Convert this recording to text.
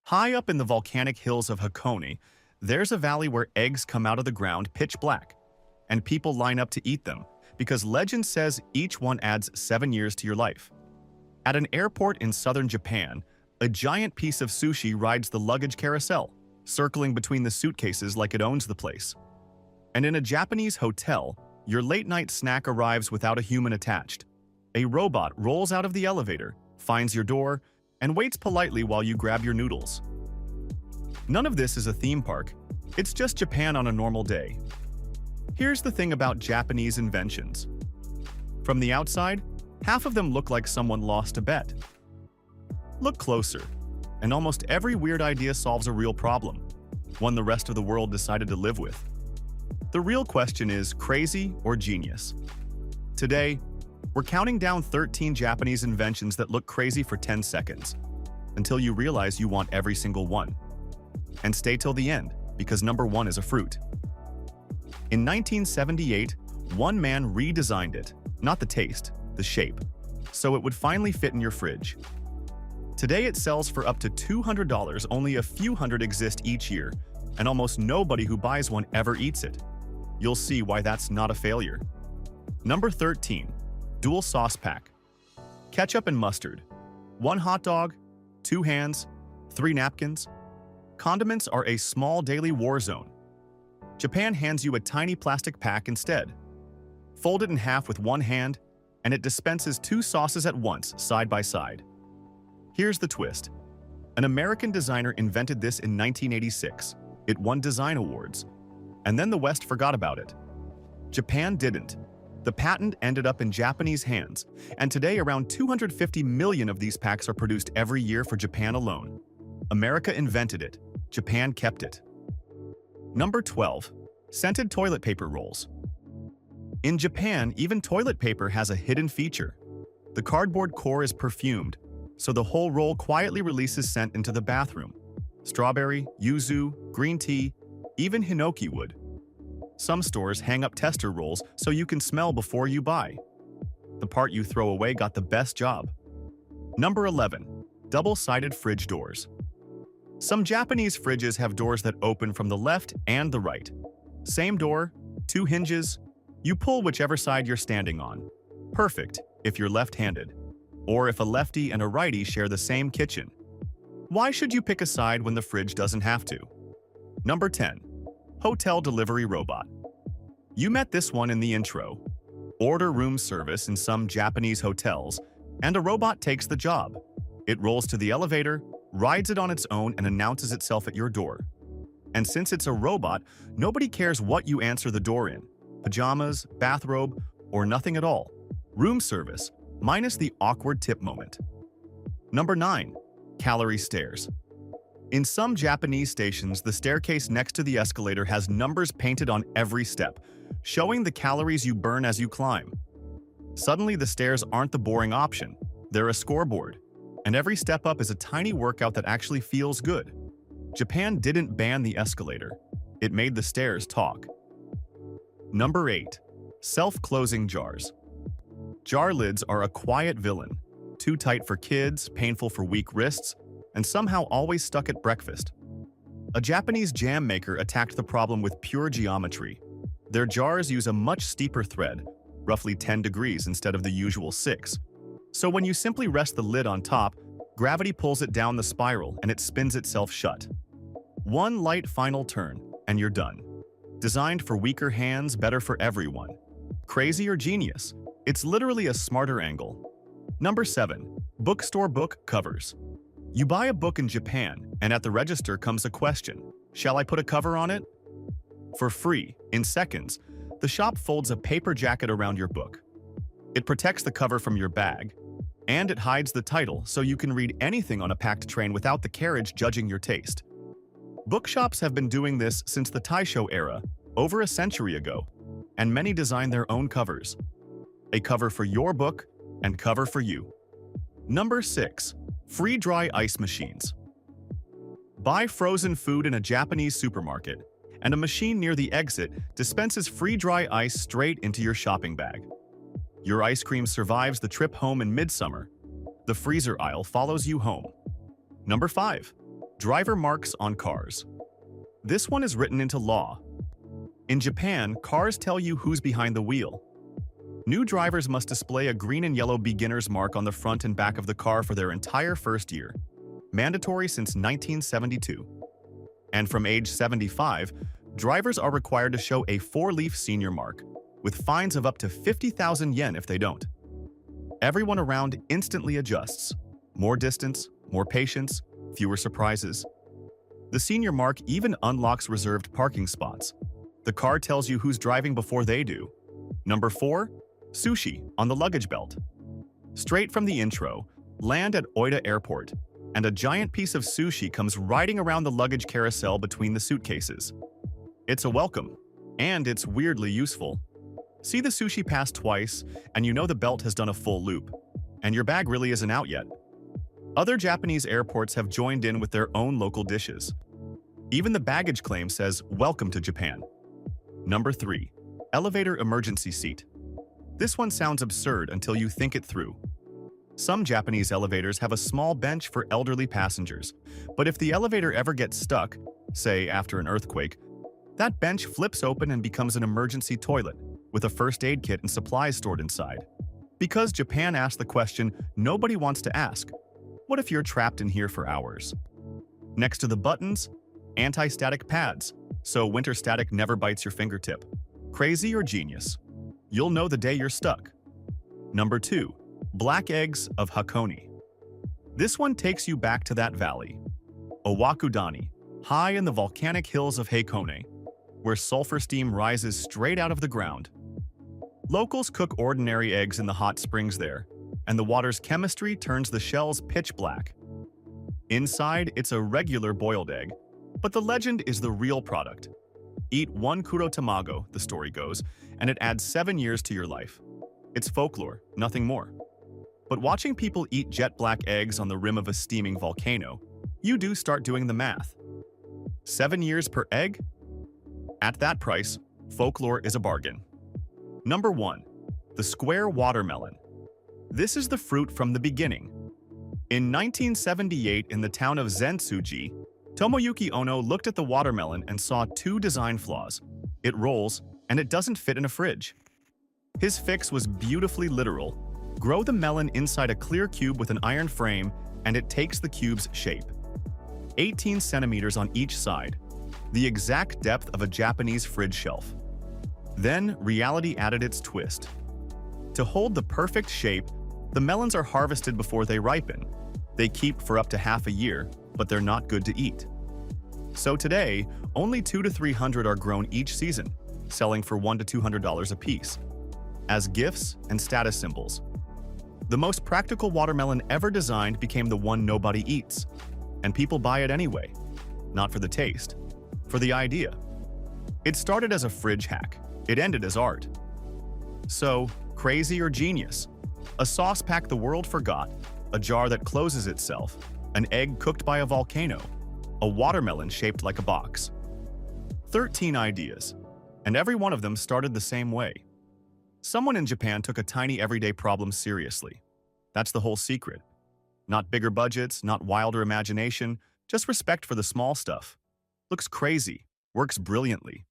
High up in the volcanic hills of Hakone, there's a valley where eggs come out of the ground pitch black, and people line up to eat them because legend says each one adds 7 years to your life. At an airport in southern Japan, a giant piece of sushi rides the luggage carousel, circling between the suitcases like it owns the place. And in a Japanese hotel, your late-night snack arrives without a human attached. A robot rolls out of the elevator, finds your door, and waits politely while you grab your noodles. None of this is a theme park. It's just Japan on a normal day. Here's the thing about Japanese inventions. From the outside, half of them look like someone lost a bet. Look closer, and almost every weird idea solves a real problem, one the rest of the world decided to live with. The real question is crazy or genius? Today, we're counting down 13 Japanese inventions that look crazy for 10 seconds, until you realize you want every single one. And stay till the end, because number 1 is a fruit. In 1978, one man redesigned it, not the taste, the shape, so it would finally fit in your fridge. Today it sells for up to $200, only a few hundred exist each year, and almost nobody who buys one ever eats it. You'll see why that's not a failure. Number 13. Dual sauce pack. Ketchup and mustard. 1 hot dog, 2 hands, 3 napkins. Condiments are a small daily war zone. Japan hands you a tiny plastic pack instead. Fold it in half with 1 hand, and it dispenses 2 sauces at once, side by side. Here's the twist. An American designer invented this in 1986. It won design awards. And then the West forgot about it. Japan didn't. The patent ended up in Japanese hands, and today around 250 million of these packs are produced every year for Japan alone. America invented it. Japan kept it. Number 12. Scented toilet paper rolls. In Japan, even toilet paper has a hidden feature. The cardboard core is perfumed, so the whole roll quietly releases scent into the bathroom. Strawberry, yuzu, green tea, even hinoki wood. Some stores hang up tester rolls so you can smell before you buy. The part you throw away got the best job. Number 11. Double-sided fridge doors. Some Japanese fridges have doors that open from the left and the right. Same door, 2 hinges. You pull whichever side you're standing on. Perfect if you're left-handed, or if a lefty and a righty share the same kitchen. Why should you pick a side when the fridge doesn't have to? Number 10. Hotel delivery robot. You met this one in the intro. Order room service in some Japanese hotels, and a robot takes the job. It rolls to the elevator, rides it on its own, and announces itself at your door. And since it's a robot, nobody cares what you answer the door in. Pajamas, bathrobe, or nothing at all. Room service, minus the awkward tip moment. Number 9. Calorie stairs. In some Japanese stations, the staircase next to the escalator has numbers painted on every step, showing the calories you burn as you climb. Suddenly, the stairs aren't the boring option. They're a scoreboard, and every step up is a tiny workout that actually feels good. Japan didn't ban the escalator. It made the stairs talk. Number 8. Self-closing jars. Jar lids are a quiet villain. Too tight for kids, painful for weak wrists, and somehow always stuck at breakfast. A Japanese jam maker attacked the problem with pure geometry. Their jars use a much steeper thread, roughly 10 degrees instead of the usual 6. So when you simply rest the lid on top, gravity pulls it down the spiral and it spins itself shut. One light final turn, and you're done. Designed for weaker hands, better for everyone. Crazy or genius? It's literally a smarter angle. Number 7. Bookstore book covers. You buy a book in Japan, and at the register comes a question. Shall I put a cover on it? For free, in seconds, the shop folds a paper jacket around your book. It protects the cover from your bag, and it hides the title so you can read anything on a packed train without the carriage judging your taste. Bookshops have been doing this since the Taisho era, over a century ago, and many design their own covers. A cover for your book, and cover for you. Number 6. Free dry ice machines. Buy frozen food in a Japanese supermarket, and a machine near the exit dispenses free dry ice straight into your shopping bag. Your ice cream survives the trip home in midsummer. The freezer aisle follows you home. Number 5. Driver marks on cars. This one is written into law. In Japan, cars tell you who's behind the wheel. New drivers must display a green and yellow beginner's mark on the front and back of the car for their entire first year, mandatory since 1972. And from age 75, drivers are required to show a four-leaf senior mark, with fines of up to 50,000 yen if they don't. Everyone around instantly adjusts. More distance, more patience, fewer surprises. The senior mark even unlocks reserved parking spots. The car tells you who's driving before they do. Number 4. Sushi on the luggage belt. Straight from the intro, land at Oita Airport, and a giant piece of sushi comes riding around the luggage carousel between the suitcases. It's a welcome, and it's weirdly useful. See the sushi pass twice, and you know the belt has done a full loop, and your bag really isn't out yet. Other Japanese airports have joined in with their own local dishes. Even the baggage claim says, "Welcome to Japan." Number 3. Elevator emergency seat. This one sounds absurd until you think it through. Some Japanese elevators have a small bench for elderly passengers, but if the elevator ever gets stuck, say after an earthquake, that bench flips open and becomes an emergency toilet, with a first aid kit and supplies stored inside. Because Japan asked the question nobody wants to ask, what if you're trapped in here for hours? Next to the buttons, anti-static pads, so winter static never bites your fingertip. Crazy or genius? You'll know the day you're stuck. Number 2. Black eggs of Hakone. This one takes you back to that valley, Owakudani, high in the volcanic hills of Hakone, where sulfur steam rises straight out of the ground. Locals cook ordinary eggs in the hot springs there, and the water's chemistry turns the shells pitch black. Inside, it's a regular boiled egg, but the legend is the real product. Eat one kuro tamago, the story goes, and it adds 7 years to your life. It's folklore, nothing more. But watching people eat jet black eggs on the rim of a steaming volcano, you do start doing the math. 7 years per egg? At that price, folklore is a bargain. Number 1. The square watermelon. This is the fruit from the beginning. In 1978, in the town of Zentsuji, Tomoyuki Ono looked at the watermelon and saw 2 design flaws. It rolls, and it doesn't fit in a fridge. His fix was beautifully literal. Grow the melon inside a clear cube with an iron frame, and it takes the cube's shape. 18 centimeters on each side, the exact depth of a Japanese fridge shelf. Then, reality added its twist. To hold the perfect shape, the melons are harvested before they ripen. They keep for up to half a year, but they're not good to eat. So today, only 200 to 300 are grown each season, selling for $100 to $200 a piece, as gifts and status symbols. The most practical watermelon ever designed became the one nobody eats, and people buy it anyway. Not for the taste, for the idea. It started as a fridge hack. It ended as art. So, crazy or genius? A sauce pack the world forgot, a jar that closes itself, an egg cooked by a volcano, a watermelon shaped like a box. 13 ideas, and every one of them started the same way. Someone in Japan took a tiny everyday problem seriously. That's the whole secret. Not bigger budgets, not wilder imagination, just respect for the small stuff. Looks crazy, works brilliantly.